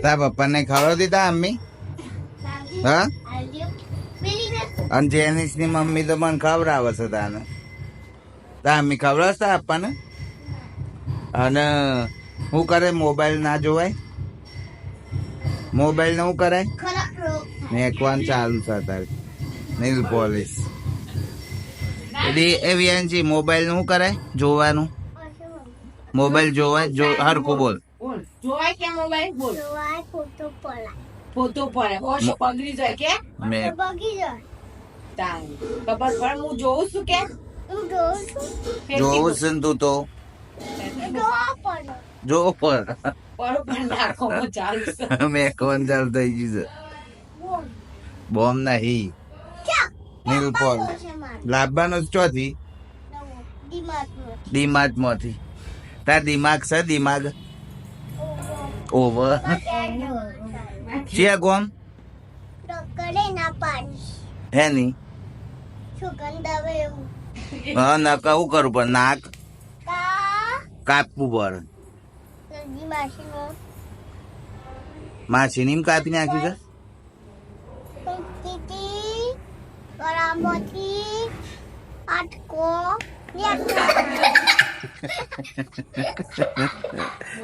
તાર પપ્પાને ખવડાવતી તા મમ્મી? હા, અને જેનિસ ની મમ્મી તો મને ખવડાવે છે તાને. તા મમ્મી ખવડાવતા આપવાને. અને શું કરે? મોબાઈલ ના જોવાય? મોબાઈલ ને શું કરાય? મેકવાનું ચાલુ છે તારે. નેલ પોલિશ એવી મોબાઈલ નું શું કરાય? જોવાનું. મોબાઈલ જોવાય? જો હરખું બોલ. જોવાય કે મોબાઈલ? બોલ. ફોટો પડે. ઓછો બગડી જાય કે? બગડી જાય. ખબર પડે હું જોઉં છું કે? જોવું છે ને તું તો. જો પર મેકવાનું ચાલુ થઈ ગયું છે. બોમ્બ નહીં. નીલ પોલ લાવવાનો ચોથી દિમાગ માંથી. તાર દિમાગ છે? દિમાગ ઓવર છે ગોમ હે ની. હા, નકા શું કરું? પણ નાક કાપવું પડે. માછી ની કાપી નાખ્યું છે.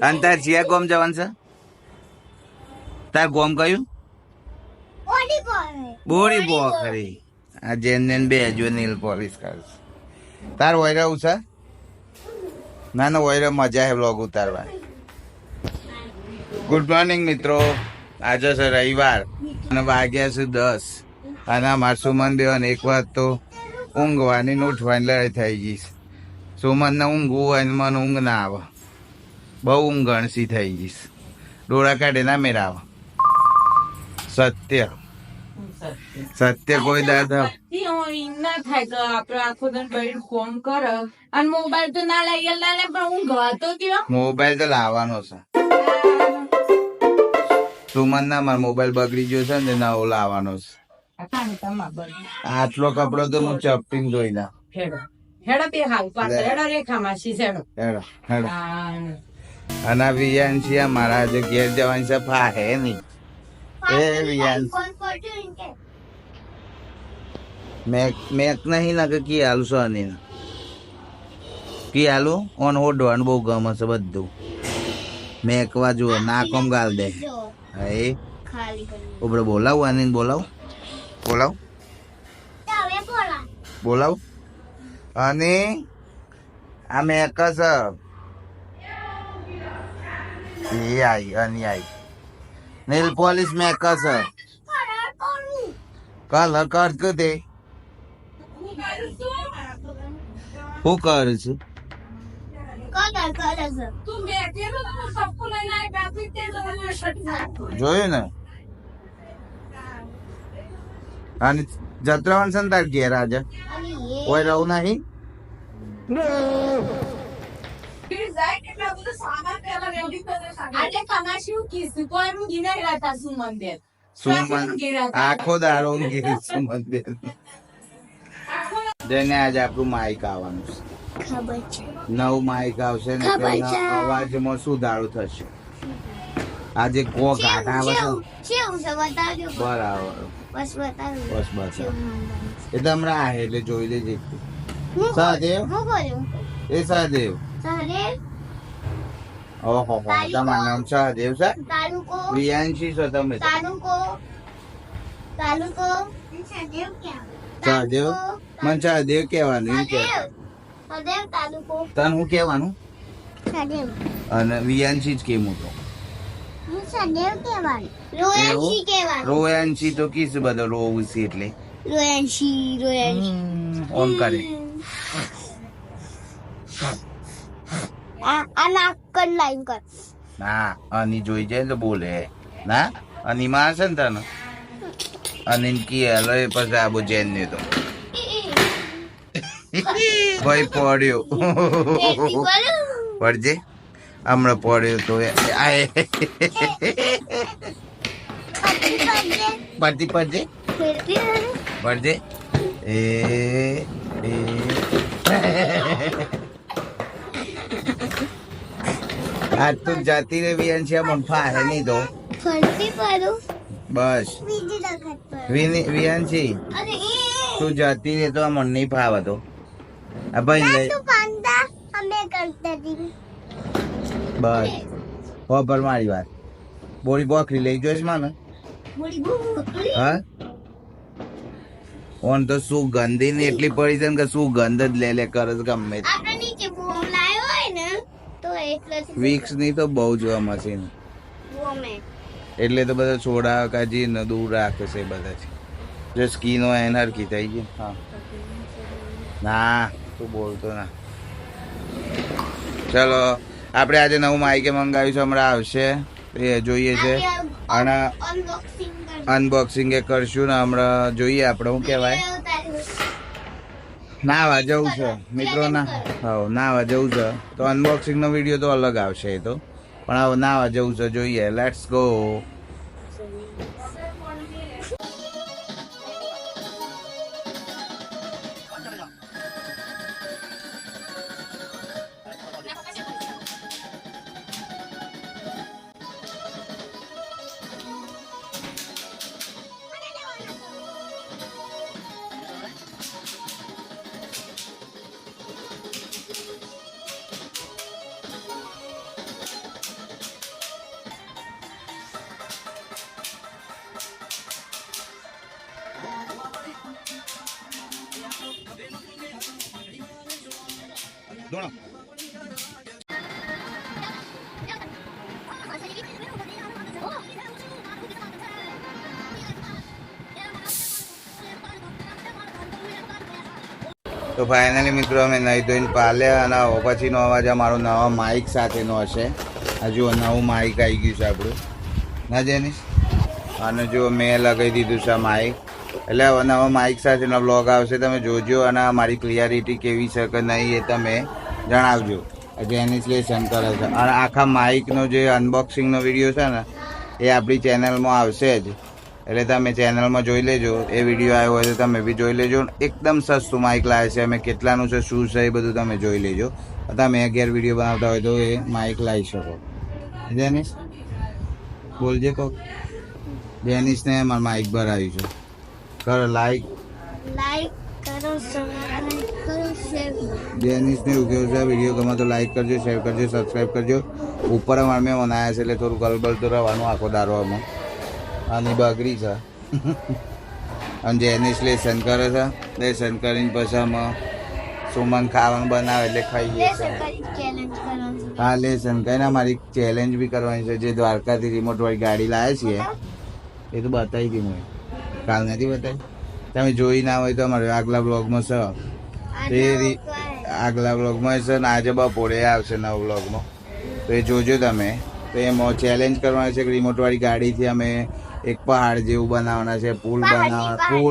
અને તાર જીયા ગોમ જવાનું છે? તાર ગોમ કયું? બોડી પોખરી. આ જેન બે જો નીલ પોલિશ કરશે. તાર વૈરા છે? ના ના, વૈરા મજા હે બ્લોગ ઉતારવાની. ગુડ મોર્નિંગ મિત્રો. આજે છે રવિવાર અને વાગ્યા છે 10. અને અમારે સુમન દેવાને એક વાત તો ઊંઘવાની ને ઉઠવાની લડાઈ થઈ ગઈ. સુમન ને ઊંઘવું હોય ને મને ઊંઘ ના આવે. બહુ ઊંઘ ગણસી થઈ ગઈ. ડોળા કાઢે ના મેરા આવે. સત્ય સત્ય કોઈ દાદા ના થાય કે આપડે આખો દિન બૈર ફોન કરે અને મોબાઈલ તો ના લઈ લે પણ ઊંઘવા તો કયો. મોબાઈલ તો લાવવાનો છે. સુમન ના મારો મોબાઈલ બગડી ગયો છે ને નવો લાવવાનો છે. આટલો કપડો તો હું ચપટીને ધોઈ ના. હેડો બે હાલ પાત્ર હેડો રેખામાં શીશેડો હેડો હેડો. અને વિયાન મારા આજે ઘેર જવાની છે. ફા હે નહીં એ વિયાન મેક નહીં ના કે કી આલુ છો નહીં કી આલુ ઓન ઓઢવાનું બહુ ગમે છે બધું. મેકવા જુઓ નાકોમ ગાલ દે. હા ઉભરે બોલાવું આની બોલાવું બોલાવ. અને આ મેક છે એ આઈ અને આઈ નેલ પોલિશ મેક છે. કલર કર કે તે હું કરું છું? જોયું ને. અને જત્રાવન છે ને તાર ઘેર આજે કોઈ રહું નહીં. આખો દાડો મંદિર જઈને આજે આપણું માઇક આવવાનું છે. નવું માઇક આવશે ને અવાજમાં સુધારો થશે. આજે કો ઘાટા આવે છે. બરાબર બસ એટલે હમણાં આ એટલે જોઈ લેજે. સહદેવ એ સહદેવ ઓહો તમારું નામ સહદેવ છે? વિયાંશી છો તમે? સહદેવ મને સહદેવ કહેવાનું એમ કે તને હું કહેવાનું? અને વિયાંશી જ કેમ હતો? રોયાંશી તો કિસ બધો રોવું છે એટલે ઓમ કરે. ના અની જોઈ જાય તો બોલે ના. અની માં છે ને તને અને કી હેલો એ પછી આબુ જેન ને તો ભાઈ પડ્યો પડજે હમણાં પડ્યો તો પડતી પડજે એ આજ તું જતી રે વિયાન છે પણ ફાહે નહીં તો ફરતી પડું બસ બીજી વખત પર વિયાન છે અરે તું જતી રે તો આ મન નહીં ફાવે તો આ ભાઈ લઈ તું પાંદા અમે કરતા હતી બસ પર મારી વાત બોરી બોખરી લઈ જોઈશ મને મોડી બહુ હા ઓન તો શું ગંદી ને એટલી પડી છે ને કે શું ગંધ જ લે કરે છે ગમે તે. આપણે નીચે બોમ લાવ્યો હોય ને તો એટલે વિક્સ ની તો બહુ જોવા મશીન બોમે એટલે તો બધા છોડા કાજી ને દૂર રાખે છે બધા જો સ્કીન હોય એને હરખી થઈ ગઈ હા ના તું બોલતો ના ચલો આપણે આજે નવું માઇકે મંગાવ્યું છે હમણાં આવશે એ જોઈએ છે અને અનબોક્સિંગ અનબોક્સિંગ એ કરશું ને હમણાં જોઈએ આપણે શું કહેવાય નાવા જવું છે મિત્રો ના હા નાવા જવું છે તો અનબોક્સિંગ નો વિડીયો તો અલગ આવશે એ તો પણ હવે નાવા જવું છે જોઈએ લેટ્સ ગો તો ફાઇનલી મિત્રો અમે નહીં ધોઈને પાલ્યા અને હવે પછીનો અવાજ અમારો નવા માઇક સાથેનો હશે હજુ નવું માઇક આવી ગયું છે આપણું ના જેનીશ અને જો મેં લગાવી દીધું છે માઇક એટલે હવે નવા માઇક સાથેનો બ્લોગ આવશે તમે જોજો અને મારી ક્લિયરિટી કેવી છે કે નહીં એ તમે જણાવજો જેનીશ લેસન કરે છે અને આખા માઇકનો જે અનબોક્સિંગનો વિડીયો છે ને એ આપણી ચેનલમાં આવશે જ એટલે તમે ચેનલમાં જોઈ લેજો એ વિડીયો આવ્યો હોય તો તમે બી જોઈ લેજો એકદમ સસ્તું માઇક લાવે છે અમે કેટલાનું છે શું છે એ બધું તમે જોઈ લેજો તમે અગિયાર વિડીયો બનાવતા હોય તો એ માઇક લાવી શકો જેનીશ બોલજે કોક જેનીશને મારું માઇક ભરાયું છે કરો લાઈક કરો સબસ્ક્રાઇબ કરો શેર જેનીશને એવું કેવું છે વિડીયો ગમે તો લાઈક કરજો શેર કરજો સબસ્ક્રાઈબ કરજો ઉપર અમારે મેં બનાવ્યા છે એટલે થોડું ગલબલ તો રહેવાનું આખો દારો આમાં અને બગડી છે અને જેનીશ લેસન કરે છે લેસન કરીને પછી અમે સુમન ખાવાનું બનાવે એટલે ખાઈએ છીએ ચેલેન્જ કરવાનું હા લેસન કરીને અમારી ચેલેન્જ બી કરવાની છે જે દ્વારકાથી રિમોટ વાળી ગાડી લાવે છીએ એ તો બતાવી હતી મેં કાલ નથી બતાવી તમે જોઈ ના હોય તો અમારે આગલા બ્લોગમાં છે આગલા બ્લોગમાં છે ને આજે બપોરે આવશે નવા બ્લોગમાં તો એ જોજો તમે તો એમાં ચેલેન્જ કરવાની છે કે રિમોટ વાળી ગાડીથી અમે એક પહાડ જેવું બનાવવાના છે પુલ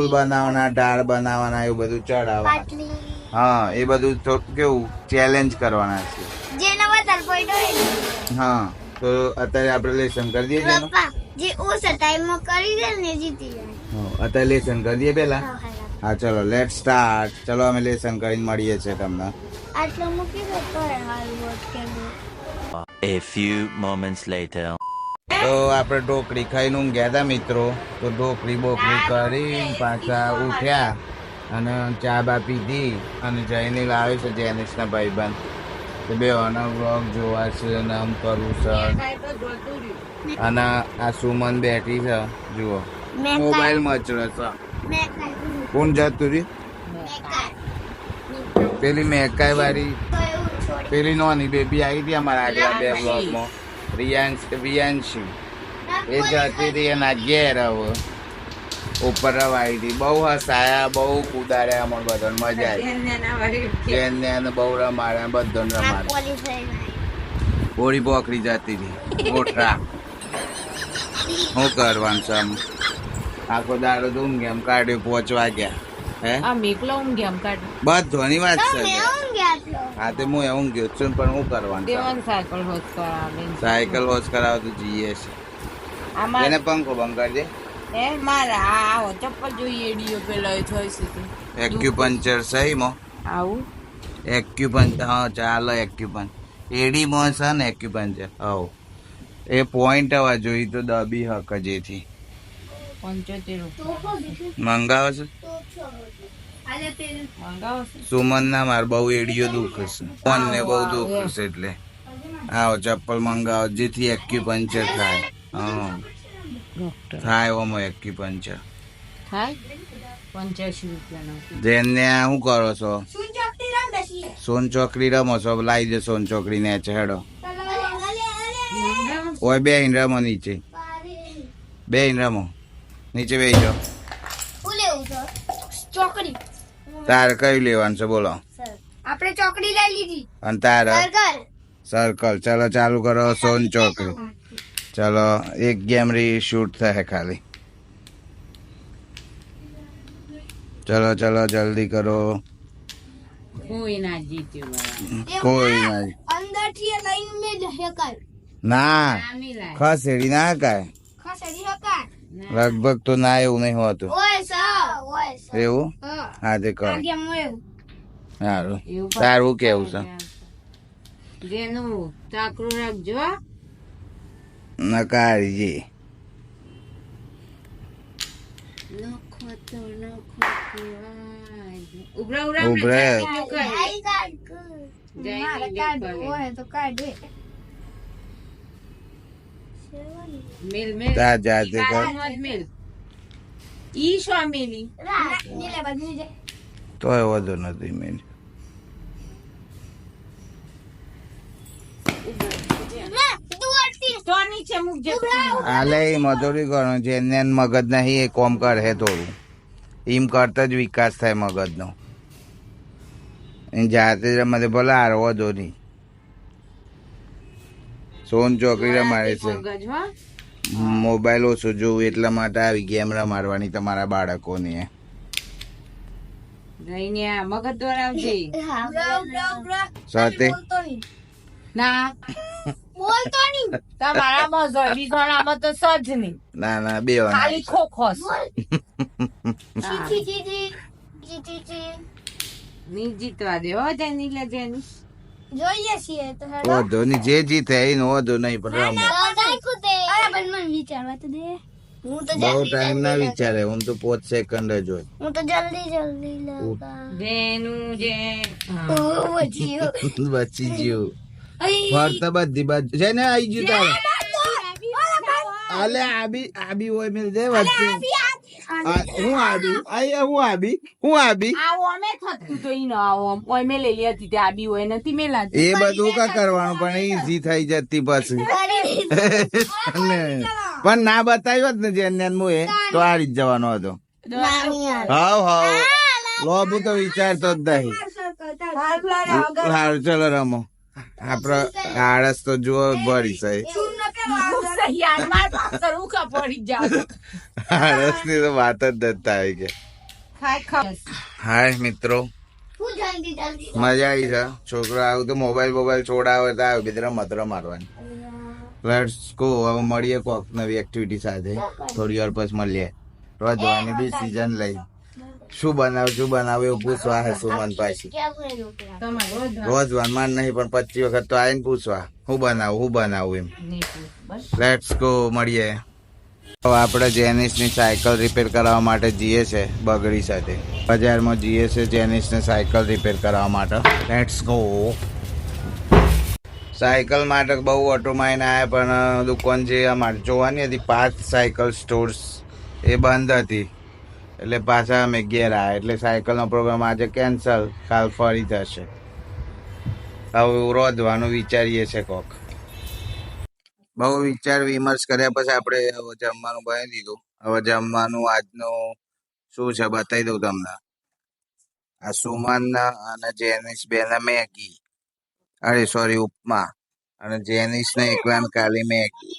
બનાવવાના ઢાળ બનાવવાના એવું બધું ચડાવવાના હા એ બધું તો કેવું ચેલેન્જ કરવાના છે જેના વધારે પોઈન્ટ હોય હા તો અત્યારે આપણે લેસન કરી દઈએ તેનું? પપ્પા જે ઓછા ટાઈમમાં કરી દે ને જીતી જાય અત્યારે લેસન કરી દઈએ પેલા હા ચલો લેટ સ્ટાર્ટ ચલો અમે લેસન કરીને મળીએ છીએ તમને આટલો મૂકી દો તો હાલ વોટ કે A few moments later. તો આપણે ઢોકળી ખાઈને ઊંઘ્યા હતા મિત્રો તો ઢોકળી બોકળી કરી પાછા ઉઠ્યા અને ચા બા પીધી અને જઈને લાવે છે જેનિસના ભાઈબંધ તો બે વ્લોગ જોવા છે અને આમ કરવું છે અને આ સુમન બેઠી છે જુઓ મોબાઈલ મચડે છે કોણ જતું રહ્યું પેલી મેકાઈ વાળી પેલી નોની બેબી આવી હતી અમારા આગલા બે બ્લોગમાં રિયાંશી એ જતી હતી એના ઘેર હવે ઉપર રવાઈ હતી બહુ હસાયા બહુ કુદાડ્યા અમને બધાને મજા આવી એને બહુ રમાડ્યા બધાને રમાડ્યા હોળી પોખરી જતી હતી મોટા શું કરવાનું છે આમ આખો દાડો તો ઊંઘ એમ કાઢ્યો 5 વાગ્યા હે બધોની વાત છે હા તે હું એવું ગયો છું પણ હું કરવાનું સાયકલ હોશ કરાવ તો જઈએ છે એને પંખો બંધ કરજે એક્યુપંચર સહી મો એક્યુપંચર હા ચાલો એક્યુપંચર એડીમાં છે ને એક્યુપંચર હવ એ પોઈન્ટ આવવા જોઈએ તો દબી હક જેથી 75 મંગાવો છે મંગાવો છે. સુમન ના માર બહુ એડીઓ દુખે છે ફોન ને બહુ દુખે છે એટલે આવો ચપ્પલ મંગાવો જેથી એક્યુપંચર થાય હા થાય ઓમાં એક્યુપંચર થાય 85 રૂપિયાનો. જેને શું કરો છો સોન ચોકડી રમો છો લાવી દે સોન ચોકડી ને હેડો ઓય બે ઇન રમો નીચે બે ઇન રમો નીચે બે જાઓ શું લેવું છે ચોકડી તારે કયું લેવાનું છે બોલો આપણે ચોકડી લઈ લીધી અને તારે સર્કલ સર્કલ ચલો ચાલુ કરો સોન ચોકડી ચલો એક ગેમ રી શૂટ થાય ખાલી ચલો ચલો જલ્દી કરો કોઈ ના જીત્યું બરાબર. કોઈ ના અંદર થી લઈને મેં હેકાય ના ના મિલાય. ખસેડી ના કાય ખસેડી હેકાય ના. લગભગ તો ના એવું નહીં હોતું ઓય સર એવું હા હા તે કરો આગે મોય સારું એવું પણ તારું કેવું છે જેનું ચાકરું રાખજો હો. નકારીજી નખો તો નખો કહેવાય. ઉભરા ઉભરા ઉભરા. જઈને કાઢ દેખાય. ઓય તો કાઢે મેલ મેલ તા જાતે ઈ કર કાળમાં જ મેલ. ઈ શું મેલી નીલે બાજુ જાય તોય વધુ નથી મેં તો નીચે મૂકજો. આલે એ મજૂરી કરો જેને મગજ નહીં એ કોમ કરે થોડું એમ કરતા જ વિકાસ થાય મગજનો એ જાતે જ રમતે ભલે હારવો દો નહીં સોન ચોકડી રમાડે છે મગજ હો. મોબાઈલ ઓછું જોવું એટલા માટે આવી ગેમ રમાડવાની તમારા બાળકોને જઈને આ મગજ દોરાવજે. સાથે ના બોલતો નહીં તમારામાં જ હોય, બીજાણામાં તો સજ નહીં. ના ના બે ખાલી ખોખોસ. હા. ચી ની જીતવા દે હો જેની લે જેની. જોઈએ છીએ તો હેડો વધુ નહીં જે જીતે એનો વધુ નહીં પણ રમો અરે પણ મને વિચારવા તો દે હું તો બહુ ટાઈમ ના વિચારે હું તો 5 સેકન્ડ જ હોય હું તો જલ્દી લગા જેનું જે હા. ઓ જીઓ બચી ગયું ફરતા બધી બાજુ છે ને આઈ ગયું તારે અલે આબી હોય મેલ દે વચ્ચે હું આબી આવો અમે થતું તો ઈ ન આવો આમ. ઓય મેં લેલી હતી તે આબી હોય નથી મેલાતી. એ બધું કા કરવાનું પણ ઈઝી થઈ જતી પછી પણ ના બતાવ્યો જ ને જેને મુએ તો હારી જ જવાનો હતો હાવ લોબુ તો વિચારતો જ નહીં સારું ચલો રમો આપડે આળસ તો જુઓ ભરી છે યાર માર પાછળ ઉખા પડી જાવ. આળસ ની તો વાત જ નથી થાય કે ખાય ખાય. હાય મિત્રો હું જલ્દી મજા આવી છે છોકરો આવું તો મોબાઈલ છોડાવે તો આવે બીજા રમત રમાડવાની લેટ્સ ગો હવે મળીએ કોક નવી એક્ટિવિટી સાથે થોડી વાર પછી મળીએ રોજવાની ડિસિઝન લઈ શું બનાવ એવું પૂછવા હે સુમન પાછી તમારે રોજ રોજવાન માન નહીં પણ 25 વખત તો આવીને પૂછવા હું બનાવું એમ નહીં પૂછ. બસ લેટ્સ ગો મળીએ હવે આપણે જેનિસની સાયકલ રિપેર કરાવવા માટે જઈએ છે બગડી સાથે બજારમાં જઈએ છે જેનિસને સાયકલ રિપેર કરાવવા માટે લેટ્સ ગો સાયકલ માટે બહુ ઓટોમાઈને આવ્યા પણ દુકાન જે અમારે જોવાની હતી 5 સાયકલ સ્ટોર્સ એ બંધ હતી એટલે પાછા અમે ઘેર આવ્યા એટલે સાયકલનો પ્રોગ્રામ આજે કેન્સલ કાલ ફરી થશે હવે રોધવાનું વિચારીએ છે કોક બહુ વિચાર વિમર્શ કર્યા પછી આપણે હવે જમવાનું બનાવી દીધું હવે જમવાનું આજનું શું છે બતાવી દઉં તમને આ સુમન અને જેનિસ બેને મેગી અરે સોરી ઉપમા અને જેનિસ ને એકલાને કાલી મેગી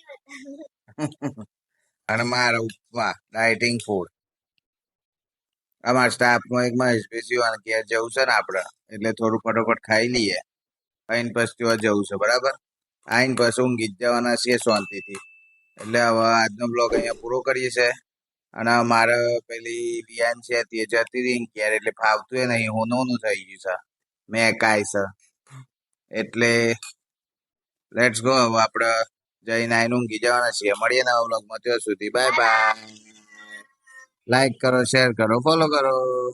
અને મારા ઉપમા ડાયટિંગ ફૂડ અમારા સ્ટાફમાં એક મહેશભાઈ શિવાને ઘેર જવું છે ને આપણે એટલે થોડું ફટોફટ ખાઈ લઈએ આઈને પછી ત્યાં જવું છે બરાબર આઈને પછી ઊંઘી જ જવાના છીએ શાંતિથી એટલે હવે આજનો બ્લોગ અહીંયા પૂરો કરીએ છે અને મારે પેલી વિયાન છે તે જતી રહી ઘેર એટલે ફાવતું એ નહીં હોનું થઈ ગયું છે મેં કાય છે એટલે લેટ્સ ગો. હવે આપણે જઈને આઈને ઊંઘી જવાના છીએ. મળીએ નવા વ્લોગમાં. ત્યાં સુધી બાય બાય. લાઈક કરો, શેર કરો, ફોલો કરો.